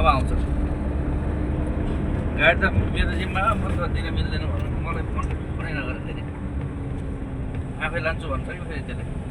अब आउँछ गाडी त मेरो जिम्मा म त दिन मिल्दैन भन्नु मलाई फोनै नगरेर फेरि आफै लान्छु भन्छ कि फेरि त्यसले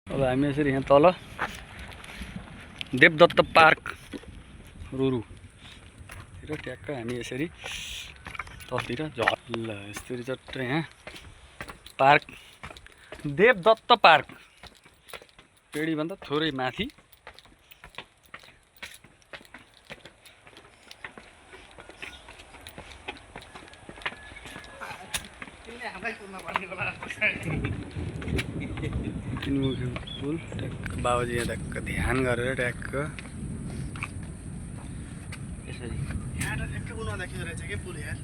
अब हामी यसरी यहाँ तल देवदत्त पार्क रुरुतिर ट्याक्क हामी यसरी तलतिर झल यसरी चट्ट यहाँ पार्क देवदत्त पार्क पेडीभन्दा थोरै माथि तिनमुखे पुल ट्याक्क बाबुजी यहाँ ट्याक्क ध्यान गरेर ट्याक्क यसरी यहाँ ट्याक्क उनीहरूलाई रहेछ के पुल यहाँ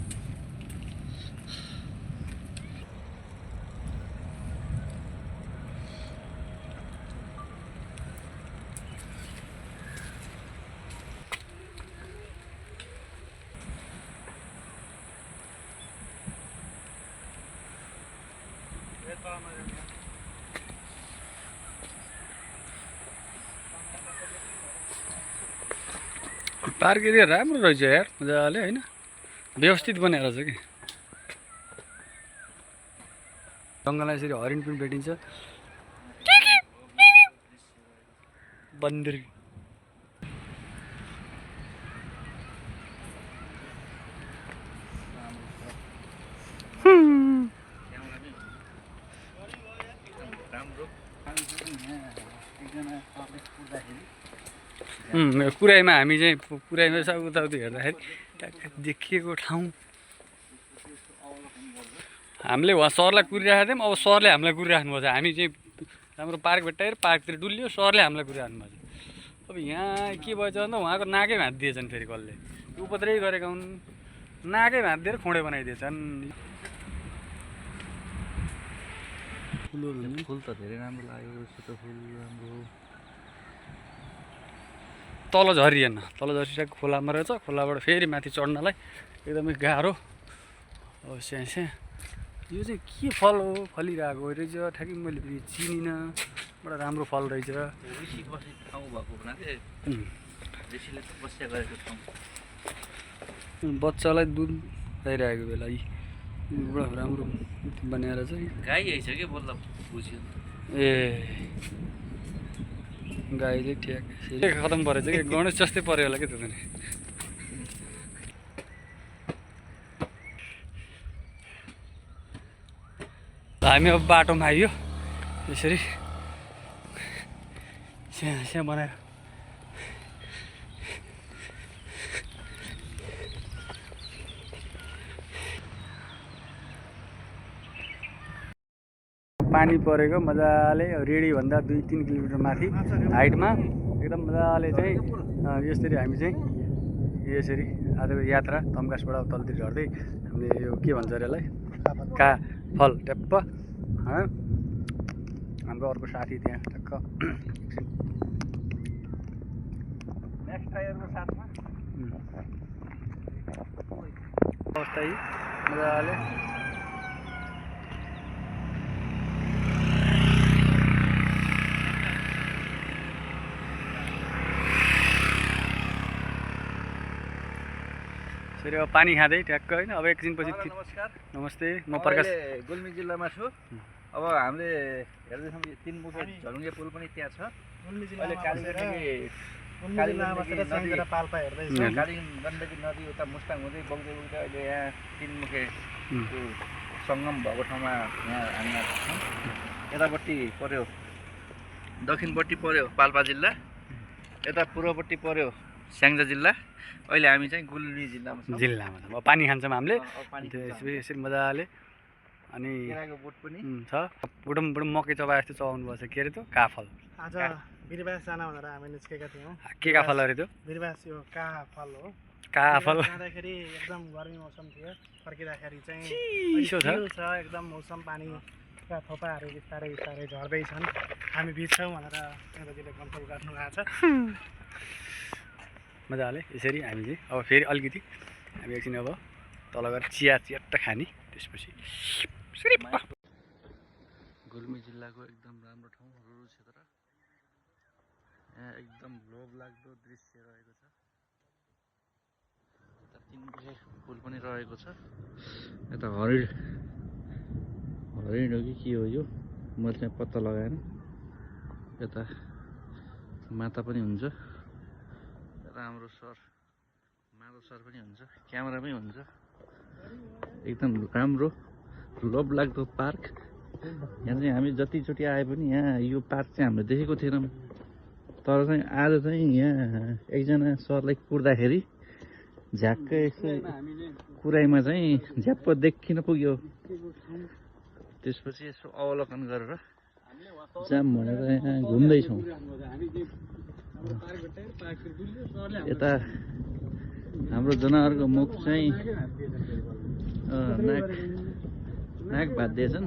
पार्क एरिया राम्रो रहेछ यार मजाले हैन व्यवस्थित बनाएर छ कि जङ्गलमा यसरी हरिण पनि भेटिन्छ बन्दरी पुराइमा हामी चाहिँ पुराइमा उताउति हेर्दाखेरि ट्याक्क देखिएको ठाउँ हामीले वहाँ सरलाई कुरिराखेको थियौँ अब सरले हामीलाई कुरिराख्नु भएको छ हामी चाहिँ राम्रो पार्क भेट्टाएर पार्कतिर डुल्यो सरले हामीलाई कुरिराख्नु भएको छ अब यहाँ के भएछ भन्दा उहाँको नाकै भाँचिदिएछन् फेरि कसले उपद्रै गरेका हुन् नाकै भाँचिदिएर खोँडे बनाइदिएछन् फुल त धेरै राम्रो लाग्यो सेतो फुल राम्रो तल झरिएन तल झरिरहेको खोलामा रहेछ खोलाबाट फेरि माथि चढ्नलाई एकदमै गाह्रो अब स्याहाँ यो चाहिँ के फल हो फलिरहेको रहेछ ठ्याक्कै मैले चिनिनँ बडा राम्रो फल रहेछ बच्चालाई दुध खुवाइरहेको बेला यी बडा राम्रो बनाएर चाहिँ गाई आइछ के बल्ल बुझ्यो ए गाईले ठ्याक खतम परेछ कि गणेश जस्तै पऱ्यो होला कि त्यो पनि हामी अब बाटोमा आइयो यसरी स्या बनाएर पानी परेको मजाले रेडी भन्दा 2-3 किलोमिटर माथि हाइटमा एकदम मजाले चाहिँ यसरी हामी चाहिँ यसरी आजको यात्रा तम्कासबाट तलतिर झर्दै हामीले यो के भन्छ अरे यसलाई काफल ट्याप्प हाम्रो अर्को साथी त्यहाँ टक्क नेक्स्ट टायरको साथमा अवस्था यी मजाले फेरि अब पानी खाँदै ट्याक्क होइन अब एकछिनपछि नमस्कार नमस्ते म प्रकाश गुल्मी जिल्लामा छु अब हामीले हेर्दैछौँ तीनमुखे झलुङ्गे पुल पनि त्यहाँ छ अहिले कालिङ गण्डकी नदी उता मुस्ताङ हुँदै बग्दै बग्दै अहिले यहाँ तीनमुखे सङ्गम भएको ठाउँमा यहाँ हामी छौँ यतापट्टि पर्यो दक्षिणपट्टि पर्यो पाल्पा जिल्ला यता पूर्वपट्टि पर्यो स्याङ्जा जिल्ला अहिले हामी चाहिँ गुल्मी जिल्लामा छौँ अब पानी खान्छौँ हामीले यसरी मजाले अनि केराको बोट पनि छ बुडम मकै चबाए जस्तो चबाउनु पर्छ के अरे त्यो काफल आज बिरबास जान भनेर हामी निस्केका थियौँ के काफल अरे त्यो बिरबास यो काफल हो काफल जाँदाखेरि एकदम गर्मी मौसम थियो फर्किँदाखेरि चाहिँ चिसो छ एकदम मौसम पानीका थोपाहरू बिस्तारै बिस्तारै झर्दैछन् हामी भिज्छौँ भनेर दाजुले कन्ट्रोल गर्नु भएको छ मजाले यसरी हामी चाहिँ अब फेरि अलिकति हामी एकछिन अब तल गएर चिया च्याट्ट खाने त्यसपछि गुल्मी जिल्लाको एकदम राम्रो ठाउँ रुरु क्षेत्र यहाँ एकदम लोभलाग्दो दृश्य रहेको छ यता तीनमुखे पुल पनि रहेको छ यता हरिण हो कि के हो यो मैले चाहिँ पत्ता लगाएन यता माता पनि हुन्छ राम्रो सर माधव सर पनि हुन्छ क्यामेरा पनि हुन्छ एकदम राम्रो लोभलाग्दो पार्क यहाँ चाहिँ हामी जतिचोटि आए पनि यहाँ यो पार्क चाहिँ हामीले देखेको थिएनौँ तर चाहिँ आज चाहिँ यहाँ एकजना सरलाई कुर्दाखेरि झ्याक्कै यसो कुराइमा चाहिँ झ्याप्प देखिन पुग्यो त्यसपछि यसो अवलोकन गरेर जाम भनेर यहाँ घुम्दैछौँ यता हाम्रो जनावरको मुख चाहिँ नाक भाँचिएछन्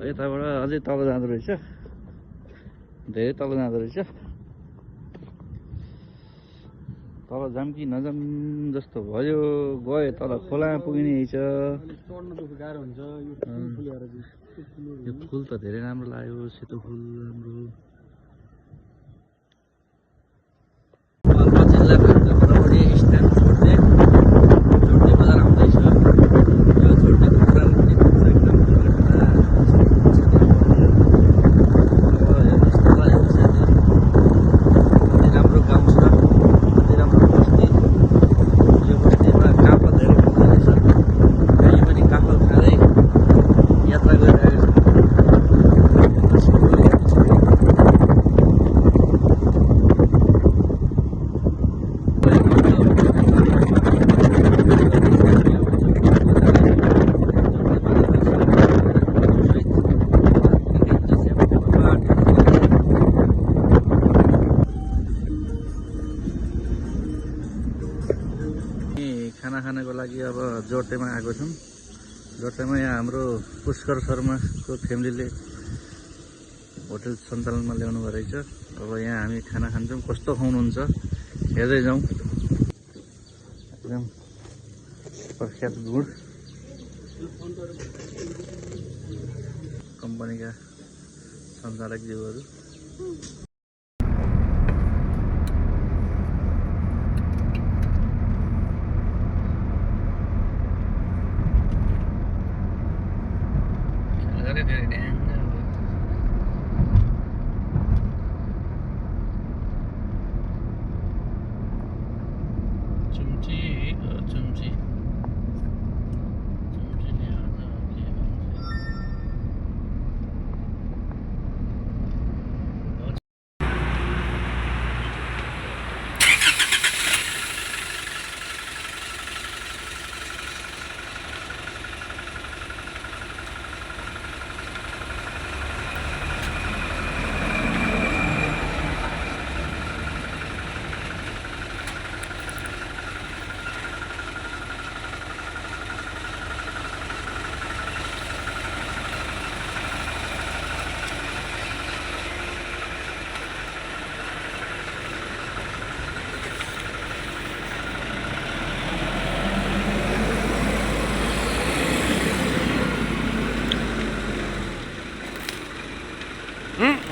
यताबाट अझै तल जाँदो रहेछ धेरै तल जाँदो रहेछ तल जाम कि नजाम जस्तो भयो गयो तल खोलामा पुगिने रहेछ यो फुल त धेरै राम्रो लाग्यो सेतो फुल राम्रो खाना खानको लागि अब जोरतेमा आएको छौँ जोरतेमा यहाँ हाम्रो पुष्कर शर्माको फ्यामिलीले होटल सञ्चालनमा ल्याउनु भएको रहेछ अब यहाँ हामी खाना खान्छौँ कस्तो खुवाउनुहुन्छ हेर्दै जाउँ एकदम प्रख्यात गुड कम्पनीका सञ्चालकज्यूहरू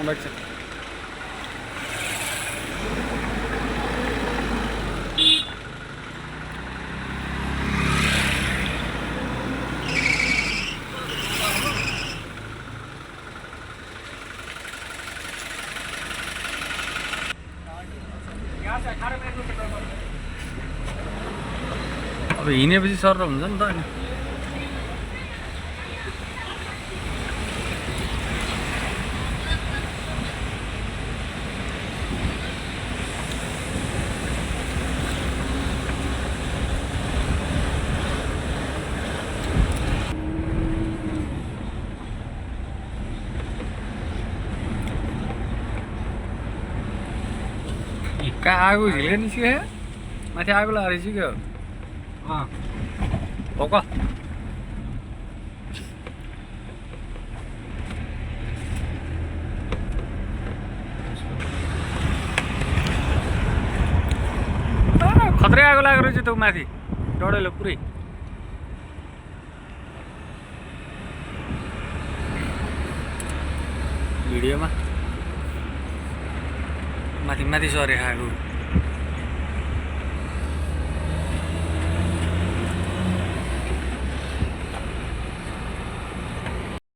लाग्छ अब हिँडेपछि सर हुन्छ नि त अनि कहाँ आगो झिल्का निस्क्यो माथि आगो लगाएर निस्क्यो हो क खत्रै आगो लागेको रहेछ त्यो माथि डढेलो पुरै भिडियोमा माथि माथि सरे आगो